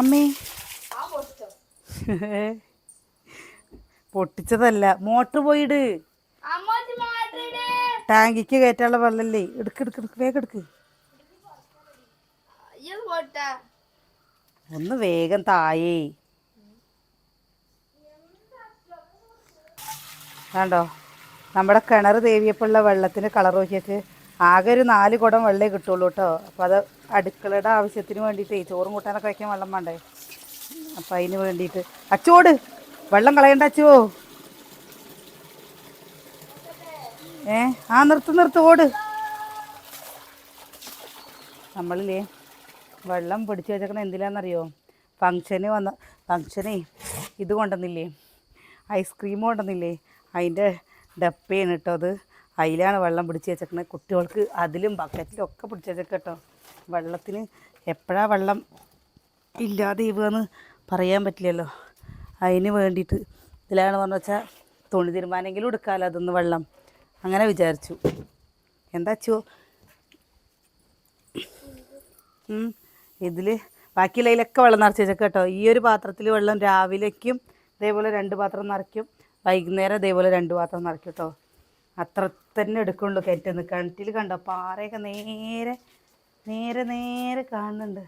അമ്മേ പൊട്ടിച്ചതല്ല, മോട്ടർ പോയിട്. ടാങ്കിക്ക് കയറ്റാനുള്ള വെള്ളല്ലേ, എടുക്ക് വേഗം എടുക്ക്. ഒന്ന് വേഗം തായേ. വേണ്ടോ നമ്മുടെ കിണർ തേവിയപ്പോഴുള്ള വെള്ളത്തിന് കളർ നോക്കിയിട്ട് ആകെ ഒരു 4 കുടം വെള്ളമേ കിട്ടുള്ളൂ കേട്ടോ. അപ്പോൾ അത് അടുക്കളയുടെ ആവശ്യത്തിന് വേണ്ടിയിട്ടേ, ചോറും കൂട്ടാനൊക്കെ വയ്ക്കാൻ വെള്ളം വേണ്ടേ. അപ്പം അതിന് വേണ്ടിയിട്ട് അച്ചോട് വെള്ളം കളയണ്ട അച്ചോ. നിർത്ത് ഓട്. നമ്മളില്ലേ വെള്ളം പിടിച്ച് വെച്ചേക്കണ എന്തിനാണെന്നറിയോ? ഫങ്ഷനേ ഇത് കൊണ്ടുവന്നില്ലേ, ഐസ്ക്രീം കൊണ്ടുവന്നില്ലേ, അതിൻ്റെ ഡപ്പയാണ് കേട്ടോ അത്. അതിലാണ് വെള്ളം പിടിച്ച് വെച്ചേക്കണത്. കുട്ടികൾക്ക് അതിലും ബക്കറ്റിലും ഒക്കെ പിടിച്ച് വെച്ചേക്കാം കേട്ടോ. വെള്ളത്തിന് എപ്പോഴാണ് വെള്ളം ഇല്ലാതെ ഇവന്ന് പറയാൻ പറ്റില്ലല്ലോ. അതിന് വേണ്ടിയിട്ട് ഇതിലാണ് പറഞ്ഞു വെച്ചാൽ തുണി തീരുമാനെങ്കിലും എടുക്കാമല്ലോ അതൊന്ന് വെള്ളം. അങ്ങനെ വിചാരിച്ചു. എന്താ ചോ ഇതിൽ ബാക്കിയുള്ളതിലൊക്കെ വെള്ളം നിറച്ച് വെച്ചേക്കാം കേട്ടോ. ഈ ഒരു പാത്രത്തിൽ വെള്ളം രാവിലേക്കും ഇതേപോലെ 2 പാത്രം നിറയ്ക്കും, വൈകുന്നേരം ഇതേപോലെ 2 പാത്രം നിറയ്ക്കും കേട്ടോ. അത്ര തന്നെ എടുക്കുള്ളൂ. കിണറ്റിൽ കണ്ടോ പാറയൊക്കെ നേരെ നേരെ നേരെ കാണുന്നുണ്ട്.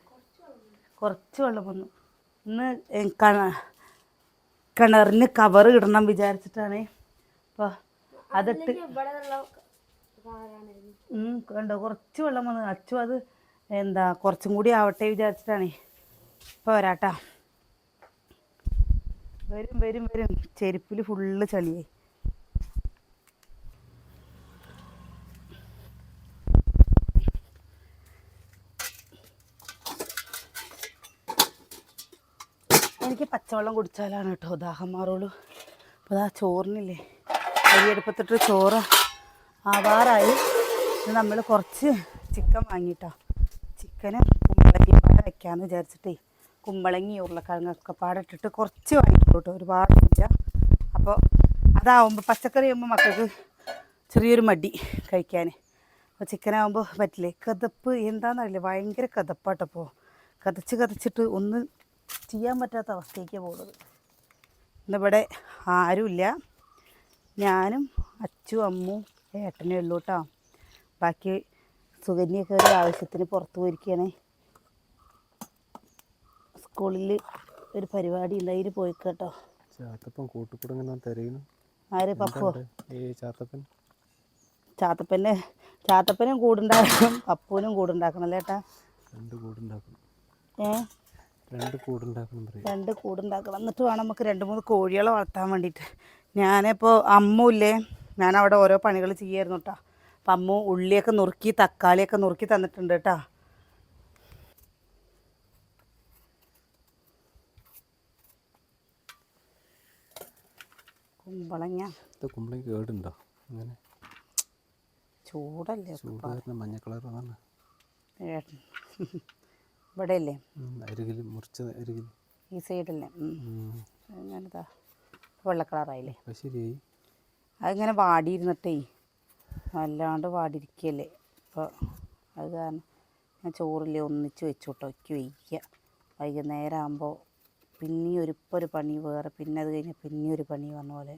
കുറച്ച് വെള്ളം വന്നു. ഇന്ന് കിണറിന് കവർ ഇടണം വിചാരിച്ചിട്ടാണ്. അപ്പോൾ അതിട്ട് കണ്ടോ കുറച്ച് വെള്ളം വന്നു. അച്ചു അത് കുറച്ചും കൂടി ആവട്ടെ വിചാരിച്ചിട്ടാണ്. ഇപ്പോൾ വരാട്ടാ. വരും ചെരുപ്പിൽ ഫുള്ള് ചളിയായി. എനിക്ക് പച്ചവെള്ളം കുടിച്ചാലാണ് കേട്ടോ ദാഹം മാറുള്ളൂ. അപ്പോൾ അതാ ചോറിനില്ലേ അരിയെടുപ്പത്തിട്ട് ചോറ് ആവാറായി. ഇത് നമ്മൾ കുറച്ച് ചിക്കൻ വാങ്ങിയിട്ടോ. ചിക്കനും കുമ്പളങ്ങി പാട വയ്ക്കാമെന്ന് വിചാരിച്ചിട്ടേ കുമ്പളങ്ങി ഉരുളക്കിഴങ്ങൊക്കെ പാടിട്ടിട്ട് കുറച്ച് വാങ്ങിക്കോളൂ കേട്ടോ, ഒരുപാടില്ല. അപ്പോൾ അതാവുമ്പോൾ പച്ചക്കറി ആകുമ്പോൾ മക്കൾക്ക് ചെറിയൊരു മടി കഴിക്കാൻ. അപ്പോൾ ചിക്കനാകുമ്പോൾ പറ്റില്ലേ. കതപ്പ് എന്താണെന്നറിയില്ല, ഭയങ്കര കതപ്പാട്ടപ്പോൾ. കതച്ചിട്ട് ഒന്ന് ചെയ്യാൻ പറ്റാത്ത അവസ്ഥയ്ക്ക് പോകുന്നത്. ഇന്നിവിടെ ആരുമില്ല, ഞാനും അച്ചു അമ്മും ഏട്ടനേ ഉള്ളൂ കേട്ടോ. ബാക്കി സുകന്യൊക്കെ ഒരു ആവശ്യത്തിന് പുറത്ത് പോയിരിക്കുകയാണ്. സ്കൂളിൽ ഒരു പരിപാടി ഉണ്ട്, അതിന് പോയി കേട്ടോ. ആര് പപ്പോ? ചാത്തപ്പനും കൂടുണ്ടാക്കണം, പപ്പൂനും കൂടുണ്ടാക്കണം അല്ലേ ഏട്ടാ? 2 കൂടുണ്ടാക്കണം. 2 കൂടുണ്ടാക്കണം. എന്നിട്ട് വേണം നമുക്ക് 2-3 കോഴികളെ വളർത്താൻ വേണ്ടിയിട്ട്. ഞാനിപ്പോൾ അമ്മുല്ലേ, ഞാനവിടെ ഓരോ പണികൾ ചെയ്യായിരുന്നു കേട്ടോ. അപ്പം അമ്മു ഉള്ളിയൊക്കെ നുറുക്കി തക്കാളിയൊക്കെ നുറുക്കി തന്നിട്ടുണ്ട് കേട്ടോ. കുമ്പളങ്ങ കേടുണ്ടോ? അങ്ങനെ ചൂടല്ലേ, മഞ്ഞ കളർ ഇവിടെ അല്ലേ ഈ സൈഡല്ലേ? അങ്ങനെതാ വെള്ള കളറായില്ലേ. ശരിയായി. അതിങ്ങനെ വാടിയിരുന്നിട്ടേ വല്ലാണ്ട് വാടിയിരിക്കുകയല്ലേ. അപ്പോൾ അത് കാരണം ഞാൻ ചോറില്ലേ ഒന്നിച്ച് വെച്ചു കേട്ടോ. ഒക്കി വയ്ക്കുക. വൈകുന്നേരം ആകുമ്പോൾ പിന്നെയും ഒരു പണി വേറെ, പിന്നെ അത് കഴിഞ്ഞാൽ പിന്നെയും ഒരു പണി പറഞ്ഞ പോലെ.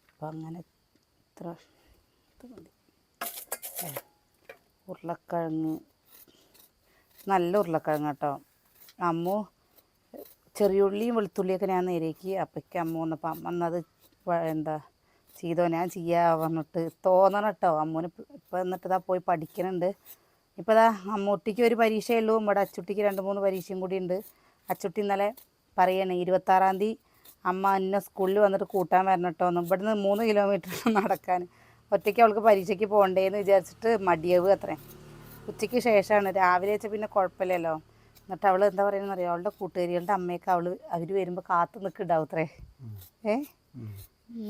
അപ്പം അങ്ങനെ ഇത്ര ഇത് മതി. ഉരുളക്കിഴങ്ങ് നല്ല ഉരുളക്കിഴങ്ങ് കേട്ടോ. അമ്മു ചെറിയുള്ളിയും വെളുത്തുള്ളിയൊക്കെ ഞാൻ നേരേക്ക് അപ്പയ്ക്ക് അമ്മ വന്നപ്പോൾ അമ്മ എന്നത് ചെയ്തോ ഞാൻ ചെയ്യാ പറഞ്ഞിട്ട് തോന്നണം കേട്ടോ അമ്മൂന്. ഇപ്പം എന്നിട്ട് ഇതാ പോയി പഠിക്കുന്നുണ്ട്. ഇപ്പോൾ ഇതാ അമ്മൂട്ടിക്ക് ഒരു പരീക്ഷയേ ഉള്ളൂ, ഇവിടെ അച്ചുട്ടിക്ക് 2-3 പരീക്ഷയും കൂടി ഉണ്ട്. അച്ചുട്ടി ഇന്നലെ പറയണേ 26-ാം തീയതി അമ്മ എന്നെ സ്കൂളിൽ വന്നിട്ട് കൂട്ടാൻ വരണം കേട്ടോ എന്ന്. ഇവിടുന്ന് 3 കിലോമീറ്റർ നടക്കാൻ. ഒറ്റയ്ക്ക് അവൾക്ക് പരീക്ഷയ്ക്ക് പോകണ്ടേന്ന് വിചാരിച്ചിട്ട് മടിയാവുക അത്രേ. ഉച്ചയ്ക്ക് ശേഷമാണ്, രാവിലെ വെച്ചാൽ പിന്നെ കുഴപ്പമില്ലല്ലോ. എന്നിട്ട് അവൾ എന്താ പറയുന്നത് അറിയാം, അവളുടെ കൂട്ടുകാരികളുടെ അമ്മയൊക്കെ അവർ വരുമ്പോൾ കാത്തു നിൽക്കുന്നുണ്ടാവും അത്രേ.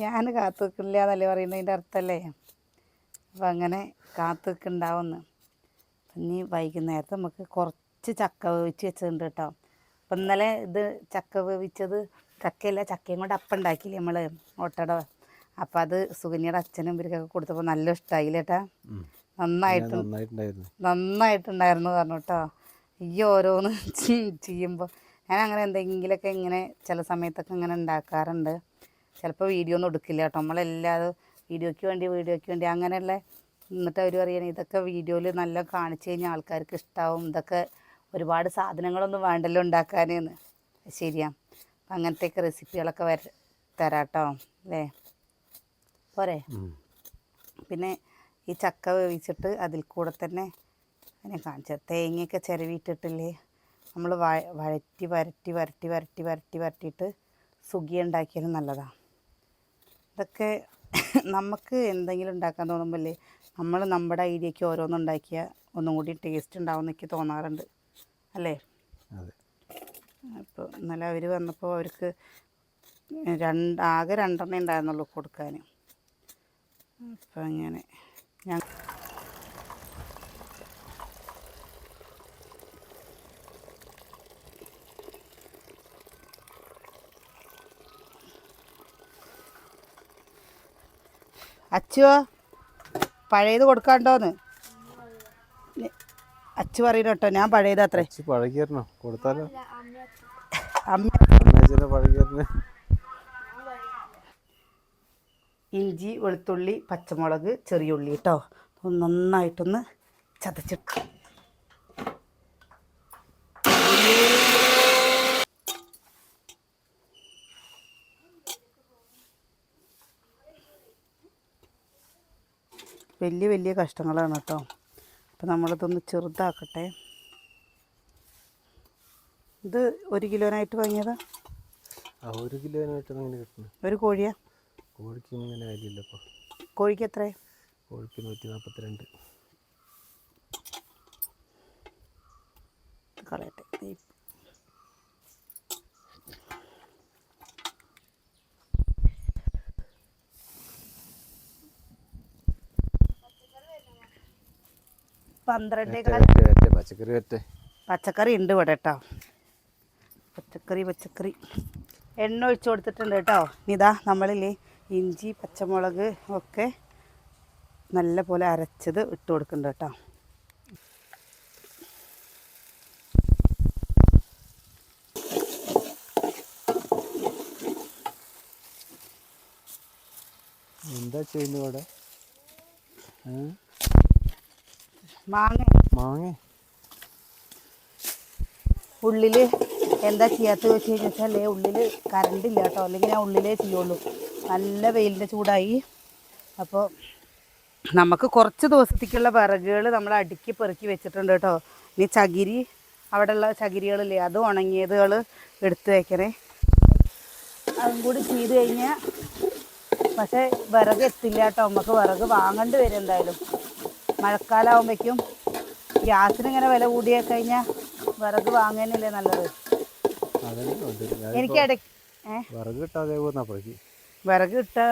ഞാൻ കാത്തു നിൽക്കില്ല എന്നല്ലേ പറയുന്നതിൻ്റെ അർത്ഥമല്ലേ. അപ്പം അങ്ങനെ കാത്തു നിൽക്കുന്നുണ്ടാവുമെന്ന്. ഇനി വൈകുന്നേരത്ത് നമുക്ക് കുറച്ച് ചക്ക വേവിച്ച് വെച്ചിട്ടുണ്ട് കേട്ടോ. അപ്പം ഇന്നലെ ഇത് ചക്ക വേവിച്ചത് ചക്കയല്ല, ചക്കയും കൊണ്ട് അപ്പം ഉണ്ടാക്കിയില്ലേ നമ്മൾ ഓട്ടട. അപ്പം അത് സുകന്യയുടെ അച്ഛനും ഇവർക്കൊക്കെ കൊടുത്തപ്പോൾ നല്ല ഇഷ്ടമായില്ല കേട്ടാ. നന്നായിട്ടുണ്ടായിരുന്നു പറഞ്ഞു കേട്ടോ. ഈ ഓരോന്ന് ചെയ്യുമ്പോൾ ഞാൻ അങ്ങനെ എന്തെങ്കിലുമൊക്കെ ഇങ്ങനെ ചില സമയത്തൊക്കെ ഇങ്ങനെ ഉണ്ടാക്കാറുണ്ട്. ചിലപ്പോൾ വീഡിയോ ഒന്നും എടുക്കില്ല കേട്ടോ, നമ്മളെല്ലാതും വീഡിയോയ്ക്ക് വേണ്ടി അങ്ങനെയുള്ള. എന്നിട്ട് അവർ പറയണേ ഇതൊക്കെ വീഡിയോയിൽ നല്ല കാണിച്ചു കഴിഞ്ഞാൽ ആൾക്കാർക്ക് ഇഷ്ടമാവും, ഇതൊക്കെ ഒരുപാട് സാധനങ്ങളൊന്നും വേണ്ടല്ലോ ഉണ്ടാക്കാനെന്ന്. ശരിയാ, അങ്ങനത്തെയൊക്കെ റെസിപ്പികളൊക്കെ തരാം കേട്ടോ അല്ലേ, പോരെ. പിന്നെ ഈ ചക്ക വേവിച്ചിട്ട് അതിൽ കൂടെ തന്നെ അതിനെ കാണിച്ചത് തേങ്ങയൊക്കെ ചിരവിയിട്ടിട്ടില്ലേ, നമ്മൾ വരട്ടിയിട്ട് സുഗിയ ഉണ്ടാക്കിയാലും നല്ലതാണ്. ഇതൊക്കെ നമുക്ക് എന്തെങ്കിലും ഉണ്ടാക്കാൻ തോന്നുമ്പോഴല്ലേ നമ്മൾ നമ്മുടെ ഐഡിയയ്ക്ക് ഓരോന്നുണ്ടാക്കിയാൽ ഒന്നും കൂടി ടേസ്റ്റ് ഉണ്ടാവും എന്നൊക്കെ തോന്നാറുണ്ട് അല്ലേ. അപ്പോൾ ഇന്നലെ അവർ വന്നപ്പോൾ അവർക്ക് ആകെ 2 ഉണ്ടായിരുന്നുള്ളൂ കൊടുക്കാൻ. അപ്പം അങ്ങനെ ഞാൻ അച്ചുവോ പഴയത് കൊടുക്കാണ്ടോന്ന് അച്ചു പറയുന്നു കേട്ടോ, ഞാൻ പഴയത് അത്രേ പഴകിയിരുന്നോ കൊടുത്താലോ. ഇഞ്ചി, വെളുത്തുള്ളി, പച്ചമുളക്, ചെറിയ ഉള്ളി കേട്ടോ, നന്നായിട്ടൊന്ന് ചതച്ചെടുക്കാം. വലിയ കഷ്ണങ്ങളാണ് കേട്ടോ. അപ്പോൾ നമ്മളിതൊന്ന് ചെറുതാക്കട്ടെ. ഇത് 1 കിലോനായിട്ട് വാങ്ങിയതാ. 1 കിലോനായിട്ട് അങ്ങനെ കിട്ടുന്നത്. ഒരു കോഴിയാ? കോഴിക്ക് ഇങ്ങനെ കാര്യമില്ലപ്പോൾ. കോഴിക്ക് എത്ര? കോഴിക്ക് 142. കളയട്ടെ. പച്ചക്കറി ഉണ്ട് ഇവിടെ കേട്ടോ. പച്ചക്കറി എണ്ണ ഒഴിച്ചു കൊടുത്തിട്ടുണ്ട് കേട്ടോ. ഇതാ നമ്മളില്ലേ ഇഞ്ചി, പച്ചമുളക് ഒക്കെ നല്ല പോലെ അരച്ചത് ഇട്ട് കൊടുക്കുന്നുണ്ട് കേട്ടോ. എന്താ ചെയ്യുന്നത് ഇവിടെ? മാങ്ങ ഉള്ളിൽ എന്താ ചെയ്യാത്തത് വെച്ച് കഴിഞ്ഞാൽ ഉള്ളിൽ കറണ്ട് ഇല്ല കേട്ടോ, അല്ലെങ്കിൽ ഞാൻ ഉള്ളിലേ ചെയ്യുള്ളൂ. നല്ല വെയിലിൻ്റെ ചൂടായി. അപ്പോൾ നമുക്ക് കുറച്ച് ദിവസത്തേക്കുള്ള വിറകുകൾ നമ്മൾ അടുക്കി പെറുക്കി വെച്ചിട്ടുണ്ട് കേട്ടോ. ഇനി ചകിരി, അവിടെയുള്ള ചകിരികളില്ലേ അത് ഉണങ്ങിയതുകൾ എടുത്ത് വയ്ക്കണേ. അതും കൂടി ചെയ്ത് കഴിഞ്ഞാൽ പക്ഷേ വിറക് എത്തില്ല കേട്ടോ, നമുക്ക് വിറക് വാങ്ങേണ്ടി വരും എന്തായാലും. മഴക്കാലമാകുമ്പോഴേക്കും ഗ്യാസിനിങ്ങനെ വില കൂടിയാൽ കഴിഞ്ഞാൽ വിറക് വാങ്ങാനല്ലേ നല്ലത്. എനിക്ക് വിറക് കിട്ടാതെ വിറക് കിട്ടാ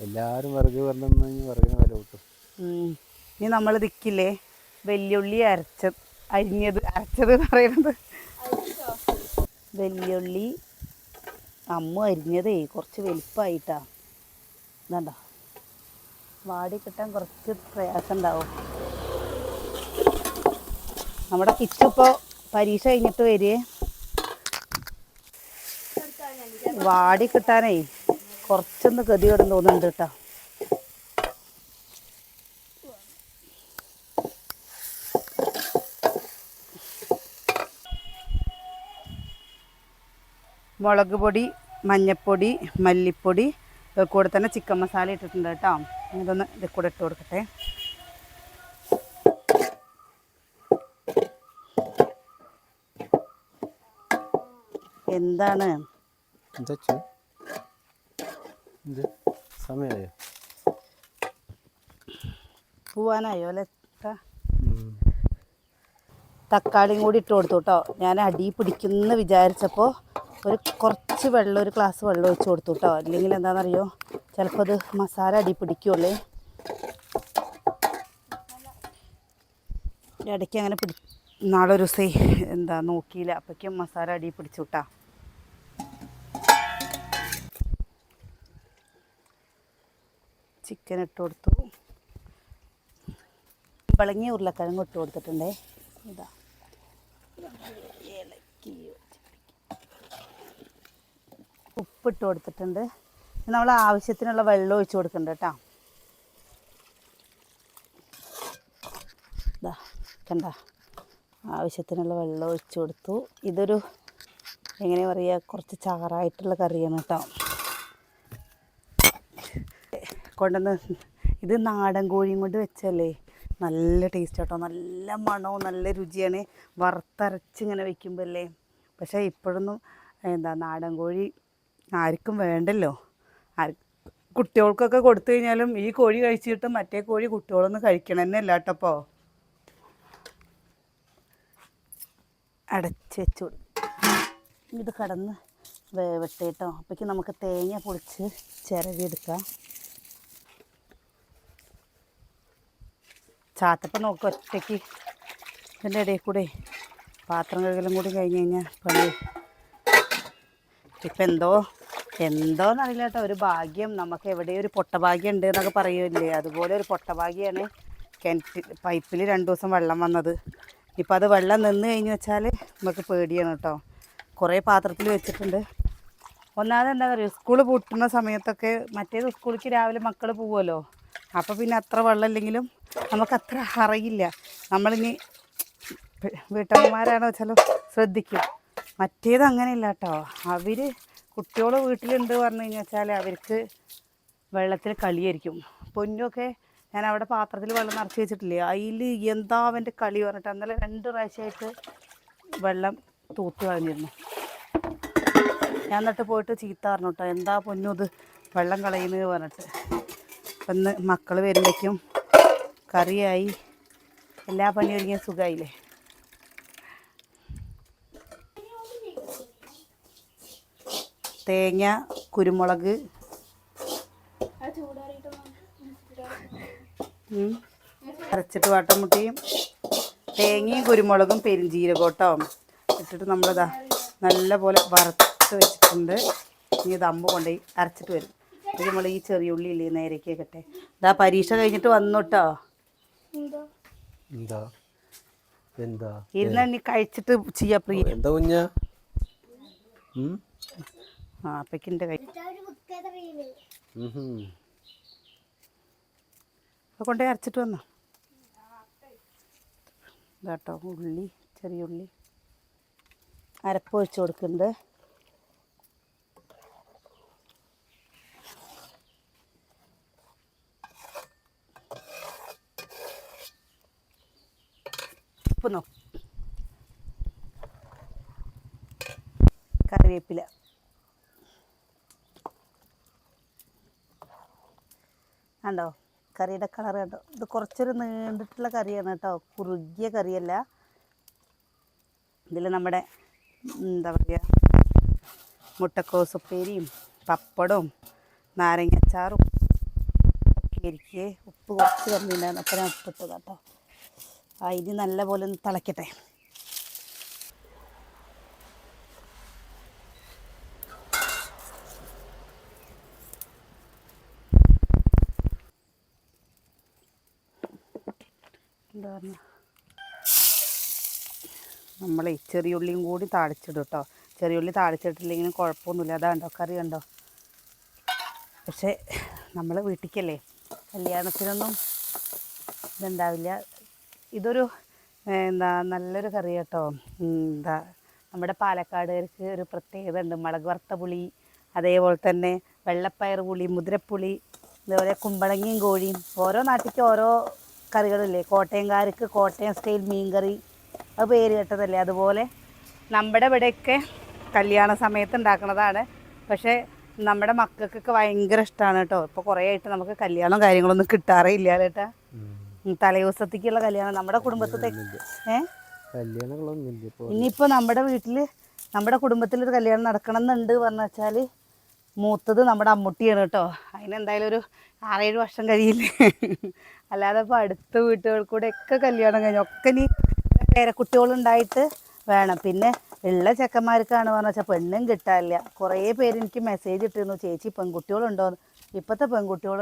എല്ലാവരും വിറക് പറഞ്ഞു വിറകിന് വില കിട്ടും. ഇനി നമ്മൾ ദിക്കില്ലേ വെല്ലുള്ളി അരിഞ്ഞത് എന്ന് പറയുന്നത്. വെല്ലുള്ളി അമ്മ അരിഞ്ഞതേ കുറച്ച് വലുപ്പമായിട്ടാ. ഇതാണ്ടോ, വാടി കിട്ടാൻ കുറച്ച് പ്രയാസം ഉണ്ടാവും. നമ്മുടെ കിച്ചു ഇപ്പോൾ പരീക്ഷ കഴിഞ്ഞിട്ട് വരികയെ, വാടി കിട്ടാനേ കുറച്ചൊന്ന് ഗതികേടും തോന്നുന്നുണ്ട് കേട്ടോ. മുളക് പൊടി, മഞ്ഞൾപ്പൊടി, മല്ലിപ്പൊടി കൂടെ തന്നെ ചിക്കൻ മസാല ഇട്ടിട്ടുണ്ട് കേട്ടോ. ഇതൊന്ന് ഇതിൽ കൂടെ ഇട്ട് കൊടുക്കട്ടെ. എന്താണ് സമയമായോ? പോവാനായോ അല്ലേ? തക്കാളിയും കൂടി ഇട്ട് കൊടുത്തു കേട്ടോ. ഞാൻ അടി പിടിക്കുമെന്ന് വിചാരിച്ചപ്പോൾ കുറച്ച് വെള്ളം, 1 ഗ്ലാസ് വെള്ളം ഒഴിച്ച് കൊടുത്തു കേട്ടോ. അല്ലെങ്കിൽ എന്താണെന്നറിയോ, ചിലപ്പോൾ അത് മസാല അടി പിടിക്കുള്ളേ. ഇടയ്ക്ക് അങ്ങനെ നാളെ ഒരു ദിവസം നോക്കിയില്ല, അപ്പോഴേക്കും മസാല അടി പിടിച്ചു കേട്ടോ. ചിക്കൻ ഇട്ട് കൊടുത്തു. കുമ്പളങ്ങി ഉരുളക്കിഴങ്ങ് ഇട്ട് കൊടുത്തിട്ടുണ്ടേ. ഇതാ ഉപ്പിട്ട് കൊടുത്തിട്ടുണ്ട്. നമ്മൾ ആവശ്യത്തിനുള്ള വെള്ളം ഒഴിച്ച് കൊടുക്കണ്ട കേട്ടോ. ഇതാ കണ്ട, ആവശ്യത്തിനുള്ള വെള്ളം ഒഴിച്ച് കൊടുത്തു. ഇതൊരു എങ്ങനെ പറയുക, കുറച്ച് ചാറായിട്ടുള്ള കറിയാണ് കേട്ടോ. കൊണ്ടുവന്ന് ഇത് നാടൻ കോഴിയും കൊണ്ട് വെച്ചല്ലേ, നല്ല ടേസ്റ്റ് കേട്ടോ, നല്ല മണവും നല്ല രുചിയാണ് വറുത്തരച്ച് ഇങ്ങനെ വയ്ക്കുമ്പോൾ അല്ലേ. പക്ഷേ ഇപ്പോഴൊന്നും നാടൻ കോഴി ആർക്കും വേണ്ടല്ലോ. കുട്ടികൾക്കൊക്കെ കൊടുത്തു കഴിഞ്ഞാലും ഈ കോഴി കഴിച്ചിട്ട് മറ്റേ കോഴി കുട്ടികളൊന്നും കഴിക്കണം തന്നെ അല്ല കേട്ടോ. അപ്പോൾ അടച്ച് വെച്ചു ഇത് കടന്ന് വേവട്ടെ കേട്ടോ. അപ്പോഴേക്ക് നമുക്ക് തേങ്ങ പൊളിച്ച് ചിരവിയെടുക്കാം. ചാത്തപ്പം നോക്കുക ഒറ്റയ്ക്ക് ഇതിൻ്റെ ഇടയിൽ കൂടെ പാത്രം കഴുകലും കൂടി കഴിഞ്ഞ് കഴിഞ്ഞാൽ പണി. ഇപ്പം എന്തോന്നറിയില്ല കേട്ടോ, ഒരു ഭാഗ്യം നമുക്ക് എവിടെയും ഒരു പൊട്ടഭാഗ്യം ഉണ്ട് എന്നൊക്കെ പറയുമല്ലേ, അതുപോലെ ഒരു പൊട്ടഭാഗ്യമാണ് പൈപ്പിൽ 2 ദിവസം വെള്ളം വന്നത്. ഇപ്പം അത് വെള്ളം നിന്ന് കഴിഞ്ഞ് വെച്ചാൽ നമുക്ക് പേടിയാണ് കേട്ടോ. കുറേ പാത്രത്തിൽ വെച്ചിട്ടുണ്ട്. ഒന്നാമത് എന്താ പറയുക, സ്കൂൾ പൂട്ടുന്ന സമയത്തൊക്കെ മറ്റേത് സ്കൂളിലേക്ക് രാവിലെ മക്കൾ പോകുമല്ലോ, അപ്പോൾ പിന്നെ അത്ര വെള്ളം ഇല്ലെങ്കിലും നമുക്കത്ര അറിയില്ല. നമ്മളിനി വീട്ടമ്മമാരാണോ വെച്ചാലും ശ്രദ്ധിക്കും. മറ്റേത് അങ്ങനെയില്ല കേട്ടോ. അവർ കുട്ടികൾ വീട്ടിലുണ്ട് പറഞ്ഞു കഴിഞ്ഞാൽ വെച്ചാൽ അവർക്ക് വെള്ളത്തിൽ കളിയായിരിക്കും. പൊന്നൊക്കെ ഞാൻ അവിടെ പാത്രത്തിൽ വെള്ളം നിറച്ച് വെച്ചിട്ടില്ലേ, അതിൽ എന്താ അവൻ്റെ കളി പറഞ്ഞിട്ട് അന്നലെ 2 പ്രാവശ്യമായിട്ട് വെള്ളം തൂത്ത് കളഞ്ഞിരുന്നു. ഞാൻ എന്നിട്ട് പോയിട്ട് ചീത്ത പറഞ്ഞു കേട്ടോ, എന്താ പൊന്നു ഇത് വെള്ളം കളയുന്നത് പറഞ്ഞിട്ട്. അപ്പം ഇന്ന് മക്കൾ വരുമ്പോഴേക്കും കറിയായി, എല്ലാ പണിയും ഒരുങ്ങിയ സുഖമായില്ലേ. തേങ്ങ, കുരുമുളക്, അരച്ചിട്ട് വാട്ടമുട്ടിയും തേങ്ങയും കുരുമുളകും പെരിഞ്ചീരകം കേട്ടോ ഇട്ടിട്ട് നമ്മളിതാ നല്ല പോലെ വറുത്ത് വെച്ചിട്ടുണ്ട്. ഇനി ദമ്പ് കൊണ്ടുപോയി അരച്ചിട്ട് വരും. ഇത് നമ്മൾ ഈ ചെറിയ ഉള്ളി ഇല്ലേ നേരേക്കൊക്കെ ഇതാ പരീക്ഷ കഴിഞ്ഞിട്ട് വന്നു കേട്ടോ. ഇരുന്ന് കഴിച്ചിട്ട് ചെയ്യാ പ്രിയ. ആ അപ്പക്കിൻ്റെ കൈ കൊണ്ടുപോയി അരച്ചിട്ട് വന്നോ. ഇതാട്ടോ ഉള്ളി, ചെറിയ ഉള്ളി അരപ്പ് ഒഴിച്ച് കൊടുക്കുന്നുണ്ട്. ഉപ്പ് കറിവേപ്പില, കണ്ടോ കറിയുടെ കളർ കണ്ടോ. ഇത് കുറച്ചൊരു നീണ്ടിട്ടുള്ള കറിയാണ് കേട്ടോ, കുറുകിയ കറിയല്ല. ഇതിൽ നമ്മുടെ എന്താ പറയുക, മുട്ടക്കോസ് ഉപ്പേരിയും പപ്പടവും നാരങ്ങാച്ചാറും ഒക്കെ ഇരിക്കേ. ഉപ്പ് കുറച്ച് കമ്മിയുണ്ടായിരുന്നു, അപ്പം ഞാൻ ഉപ്പിട്ടത് കേട്ടോ. അതിന് നല്ല പോലെ ഒന്ന് തിളയ്ക്കട്ടെ. എന്താ പറഞ്ഞ നമ്മൾ ചെറിയ ഉള്ളിയും കൂടി താളിച്ചിടും കേട്ടോ. ചെറിയ ഉള്ളി താളിച്ചിട്ടില്ലെങ്കിലും കുഴപ്പമൊന്നുമില്ല. അതാണ്ടോ കറി കണ്ടോ. പക്ഷേ നമ്മൾ വീട്ടിലേക്കല്ലേ, കല്യാണത്തിനൊന്നും ഇതുണ്ടാവില്ല. ഇതൊരു നല്ലൊരു കറി കേട്ടോ. നമ്മുടെ പാലക്കാടുകാർക്ക് ഒരു പ്രത്യേകത ഉണ്ട്. മുളക് വറുത്ത പുളി, അതേപോലെ തന്നെ വെള്ളപ്പയർ പുളി, മുതിരപ്പുളി, അതേപോലെ കുമ്പളങ്ങിയും കോഴിയും. ഓരോ നാട്ടിലേക്ക് ഓരോ കറികളില്ലേ. കോട്ടയംകാർക്ക് കോട്ടയം സ്റ്റൈൽ മീൻ കറി, അത് പേര് കേട്ടതല്ലേ. അതുപോലെ നമ്മുടെ ഇവിടെയൊക്കെ കല്യാണ സമയത്ത് ഉണ്ടാക്കുന്നതാണ്. പക്ഷേ നമ്മുടെ മക്കൾക്കൊക്കെ ഭയങ്കര ഇഷ്ടമാണ് കേട്ടോ. ഇപ്പോൾ കുറേ ആയിട്ട് നമുക്ക് കല്യാണം കാര്യങ്ങളൊന്നും കിട്ടാറേ ഇല്ല കേട്ടാ. തലേദിവസത്തേക്കുള്ള കല്യാണം നമ്മുടെ കുടുംബത്തെ ഇനിയിപ്പോൾ നമ്മുടെ വീട്ടിൽ നമ്മുടെ കുടുംബത്തിലൊരു കല്യാണം നടക്കണം എന്നുണ്ട് പറഞ്ഞു വെച്ചാൽ മൂത്തത് നമ്മുടെ അമ്മുട്ടിയാണ് കേട്ടോ. അതിനെന്തായാലും ഒരു 6-7 വർഷം കഴിയില്ലേ. അല്ലാതെ ഇപ്പോൾ അടുത്ത വീട്ടുകൾ കൂടെ ഒക്കെ കല്യാണം കഴിഞ്ഞു. ഒക്കെ നീ പേരക്കുട്ടികളുണ്ടായിട്ട് വേണം. പിന്നെ ഉള്ള ചെക്കന്മാർക്കാണ് പറഞ്ഞു വെച്ചാൽ പെണ്ണും കിട്ടാനില്ല. കുറേ പേര് എനിക്ക് മെസ്സേജ് ഇട്ടിരുന്നു, ചേച്ചി പെൺകുട്ടികളുണ്ടോയെന്ന്. ഇപ്പോഴത്തെ പെൺകുട്ടികൾ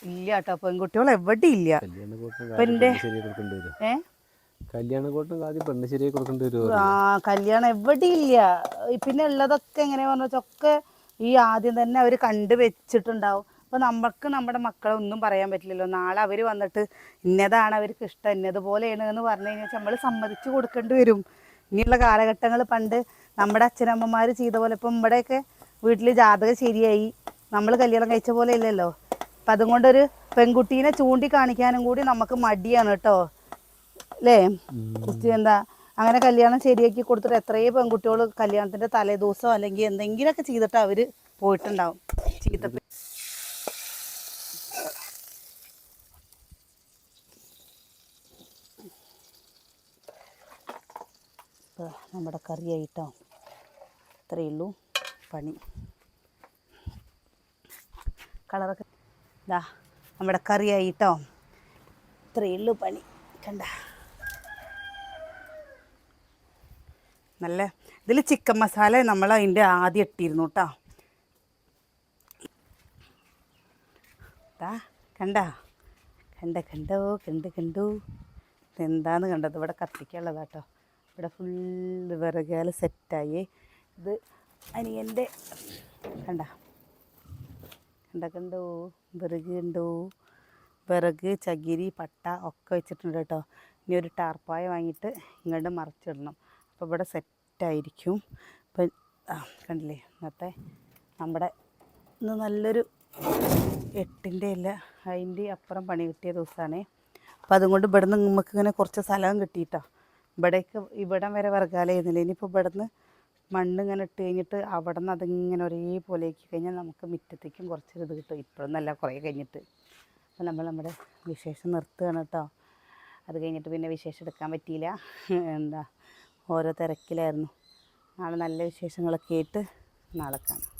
ഇല്ല കേട്ടോ, പെൺകുട്ടികൾ എവിടെ ഇല്ല. കല്യാണക്കോട്ടും ആദ്യം പെണ്ണ് ശരിയായി കൊടുക്കേണ്ടി വരും. കല്യാണം എവിടെ ഇല്ല. പിന്നെ ഉള്ളതൊക്കെ എങ്ങനെയാണെന്ന് വെച്ചാൽ ഒക്കെ ഈ ആദ്യം തന്നെ അവർ കണ്ടു വെച്ചിട്ടുണ്ടാവും. അപ്പോൾ നമുക്ക് നമ്മുടെ മക്കളെ ഒന്നും പറയാൻ പറ്റില്ലല്ലോ. നാളെ അവർ വന്നിട്ട് ഇന്നതാണ് അവർക്ക് ഇഷ്ടം, ഇന്നതുപോലെയാണ് എന്ന് പറഞ്ഞു കഴിഞ്ഞാൽ നമ്മൾ സമ്മതിച്ച് കൊടുക്കേണ്ടി വരും. ഇനിയുള്ള കാലഘട്ടങ്ങൾ പണ്ട് നമ്മുടെ അച്ഛനമ്മമാർ ചെയ്ത പോലെ, ഇപ്പം ഇവിടെയൊക്കെ വീട്ടിൽ ജാതകം ശരിയായി, നമ്മൾ കല്യാണം കഴിച്ച പോലെ ഇല്ലല്ലോ. അപ്പം അതുകൊണ്ടൊരു പെൺകുട്ടീനെ ചൂണ്ടിക്കാണിക്കാനും കൂടി നമുക്ക് മടിയാണ് കേട്ടോ, അല്ലേ? എന്താ അങ്ങനെ കല്യാണം ശരിയാക്കി കൊടുത്തിട്ട് എത്രയോ പെൺകുട്ടികൾ കല്യാണത്തിൻ്റെ തലേദിവസം അല്ലെങ്കിൽ എന്തെങ്കിലുമൊക്കെ ചെയ്തിട്ട് അവർ പോയിട്ടുണ്ടാവും. നമ്മുടെ കറിയായിട്ടോ, ഇത്രയേ ഉള്ളൂ പണി. കളറൊക്കെ ഇതാ നമ്മുടെ കറിയായിട്ടോ, ഇത്രയേ ഉള്ളൂ പണി. കണ്ട നല്ല ഇതിൽ ചിക്കൻ മസാല നമ്മൾ അതിൻ്റെ ആദ്യം ഇട്ടിരുന്നു കേട്ടോ. കണ്ടോ ഇതെന്താന്ന് കണ്ടത്? ഇവിടെ കത്തിക്കുള്ളതാട്ടോ. ഇവിടെ ഫുള്ള് വിറകാൽ സെറ്റായി. ഇത് അനിയൻ്റെ കണ്ടോ വിറക് കണ്ടോ, വിറക് ചകിരി പട്ട ഒക്കെ വെച്ചിട്ടുണ്ട് കേട്ടോ. ഇനി ഒരു ടാർപ്പായ വാങ്ങിയിട്ട് ഇങ്ങോട്ട് മറിച്ചിടണം. അപ്പോൾ ഇവിടെ സെറ്റായിരിക്കും. അപ്പം കണ്ടില്ലേ, ഇന്നത്തെ നമ്മുടെ ഇന്ന് നല്ലൊരു 8ൻ്റെ അല്ല 5ൻ്റെ അപ്പുറം പണി കിട്ടിയ ദിവസമാണ്. അപ്പോൾ അതുകൊണ്ട് ഇവിടെ നിന്ന് നമുക്ക് ഇങ്ങനെ കുറച്ച് സ്ഥലം കിട്ടിയിട്ടോ. ഇവിടം വരെ വിറകാലായിരുന്നില്ല. ഇനിയിപ്പോൾ ഇവിടെ നിന്ന് മണ്ണ് ഇങ്ങനെ ഇട്ട് കഴിഞ്ഞിട്ട് അവിടെ നിന്ന് അതിങ്ങനെ ഒരേപോലെ ആക്കി കഴിഞ്ഞാൽ നമുക്ക് മുറ്റത്തേക്കും കുറച്ചൊരു ഇത് കിട്ടും. ഇപ്പോഴൊന്നല്ല, കുറേ കഴിഞ്ഞിട്ട്. അപ്പോൾ നമ്മുടെ വിശേഷം നിർത്തുകയാണ് കേട്ടോ. അത് കഴിഞ്ഞിട്ട് പിന്നെ വിശേഷം എടുക്കാൻ പറ്റിയില്ല, ഓരോ തിരക്കിലായിരുന്നു. നാളെ നല്ല വിശേഷങ്ങളൊക്കെ ആയിട്ട് നാളെ കാണാം.